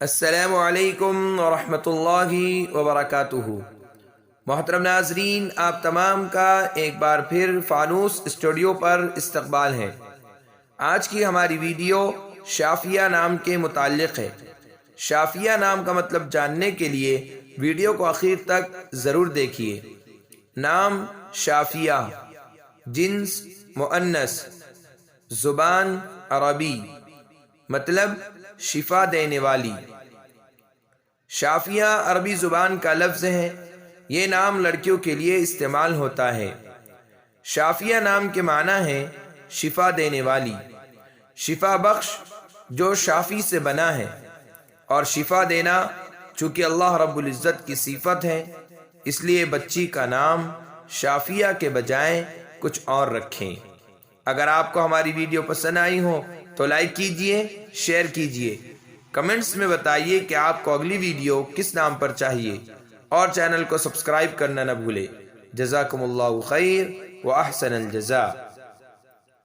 السلام علیکم ورحمۃ اللہ وبرکاتہ۔ محترم ناظرین، آپ تمام کا ایک بار پھر فانوس اسٹوڈیو پر استقبال ہے۔ آج کی ہماری ویڈیو شافیہ نام کے متعلق ہے۔ شافیہ نام کا مطلب جاننے کے لیے ویڈیو کو آخر تک ضرور دیکھیے۔ نام شافیہ، جنس مؤنث، زبان عربی، مطلب شفا دینے والی۔ شافیہ عربی زبان کا لفظ ہے۔ یہ نام لڑکیوں کے لیے استعمال ہوتا ہے۔ شافیہ نام کے معنی ہے شفا دینے والی، شفا بخش جو شافی سے بنا ہے، اور شفا دینا چونکہ اللہ رب العزت کی صفت ہے، اس لیے بچی کا نام شافیہ کے بجائے کچھ اور رکھیں۔ اگر آپ کو ہماری ویڈیو پسند آئی ہو تو لائک کیجئے، شیئر کیجئے، کمنٹس میں بتائیے کہ آپ کو اگلی ویڈیو کس نام پر چاہیے، اور چینل کو سبسکرائب کرنا نہ بھولے۔ جزاکم اللہ خیر و احسن الجزاء۔